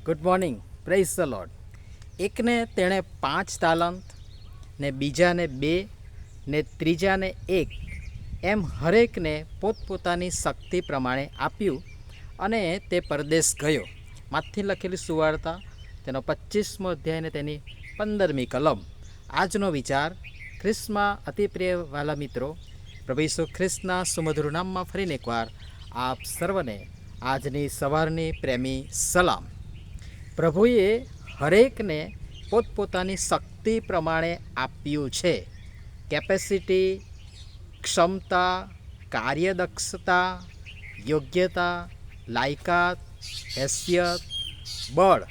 Good morning, praise the lord. એકને તેણે 5 તાલંત, ને બીજાને 2, ને ત્રીજાને 1, એમ હરેકને પોતપોતાની શક્તિ પ્રમાણે આપ્યું, અને તે પરદેશ ગયો. માથી લખેલી સુવાર્તા તેનો 25મો અધ્યાય ને તેની 15મી કલમ. આજનો વિચાર: ખ્રિસ્તમાં અતિ પ્રિય વાલા મિત્રો, પ્રભુ ઈસુ ખ્રિસ્તના સુમધુર નામમાં ફરીને એકવાર આપ સર્વને આજની સવારની પ્રેમી સલામ. પ્રભુએ હરેકને પોતપોતાની શક્તિ પ્રમાણે આપ્યું છે. કેપેસિટી, ક્ષમતા, કાર્યદક્ષતા, યોગ્યતા, લાયકાત, હેસિયત, બળ,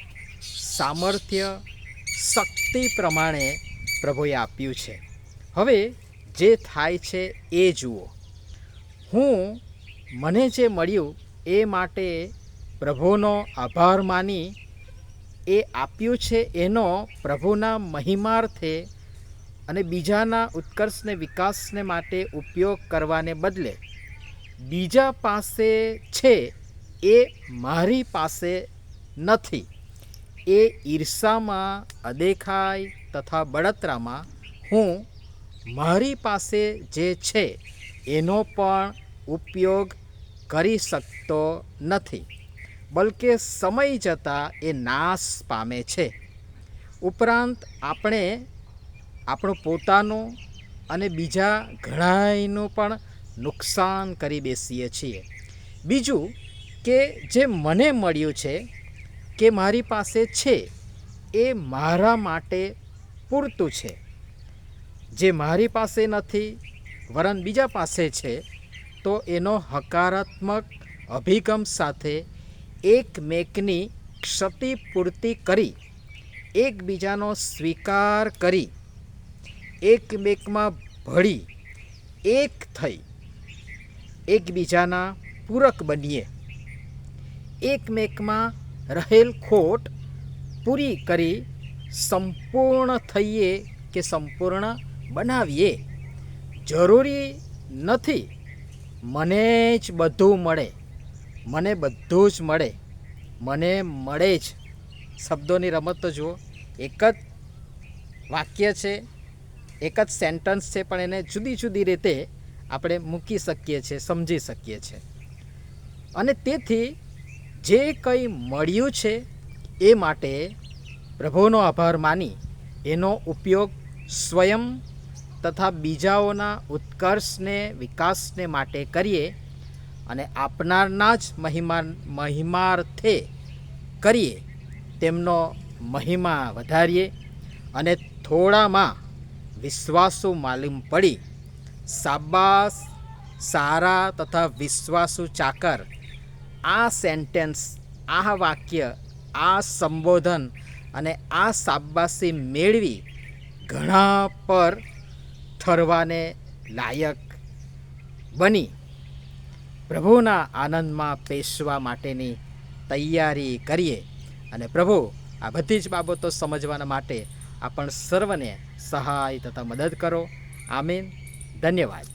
સામર્થ્ય, શક્તિ પ્રમાણે પ્રભુએ આપ્યું છે. હવે જે થાય છે એ જુઓ. મને જે મળ્યું એ માટે પ્રભુનો આભાર માની એ આપ્યું છે એનો પ્રભુના મહિમાર્થે અને બીજાના ઉત્કર્ષને વિકાસને માટે ઉપયોગ કરવાને બદલે બીજા પાસે છે એ મારી પાસે નથી, એ ઈર્ષામાં, અદેખાઈ તથા બળતરામાં હું મારી પાસે જે છે એનો પણ ઉપયોગ કરી શકતો નથી, બલકે સમય જતાં એ નાશ પામે છે. ઉપરાંત આપણે આપણું પોતાનું અને બીજા ઘણાયનું પણ નુકસાન કરી બેસીએ છીએ. બીજું કે જે મને મળ્યું છે કે મારી પાસે છે એ મારા માટે પૂરતું છે. જે મારી પાસે નથી વરન બીજા પાસે છે, તો એનો હકારાત્મક અભિગમ સાથે એકમેકની ક્ષતિપૂર્તિ કરી, એકબીજાનો સ્વીકાર કરી, એકમેકમાં ભળી, એક થઈ એકબીજાના પૂરક બનીએ, એકમેકમાં રહેલ ખોટ પૂરી કરી સંપૂર્ણ થઈએ કે સંપૂર્ણ બનાવીએ. જરૂરી નથી મને જ બધું મળે, મને બધું જ મળે, મને મળે જ. શબ્દોની રમત તો જુઓ. એક જ વાક્ય છે, એક જ સેન્ટન્સ છે, પણ એને જુદી જુદી રીતે આપણે મૂકી શકીએ છીએ, સમજી શકીએ છીએ. અને તેથી જે કંઈ મળ્યું છે એ માટે પ્રભુનો આભાર માની એનો ઉપયોગ સ્વયં તથા બીજાઓના ઉત્કર્ષને વિકાસને માટે કરીએ, અને આપનારના જ મહિમાર્થે કરીએ, તેમનો મહિમા વધારીએ, અને થોડામાં વિશ્વાસુ માલુમ પડી શાબાશ સારા તથા વિશ્વાસુ ચાકર. આ સેન્ટેન્સ, આ વાક્ય, આ સંબોધન અને આ શાબાશી મેળવી ઘણા પર ઠરવાને લાયક બની પ્રભુના આનંદમાં પેશવા માટેની તૈયારી કરીએ. અને પ્રભુ આ બધી જ બાબતો સમજવાના માટે આપણ સર્વને સહાય તથા મદદ કરો. આમીન. ધન્યવાદ.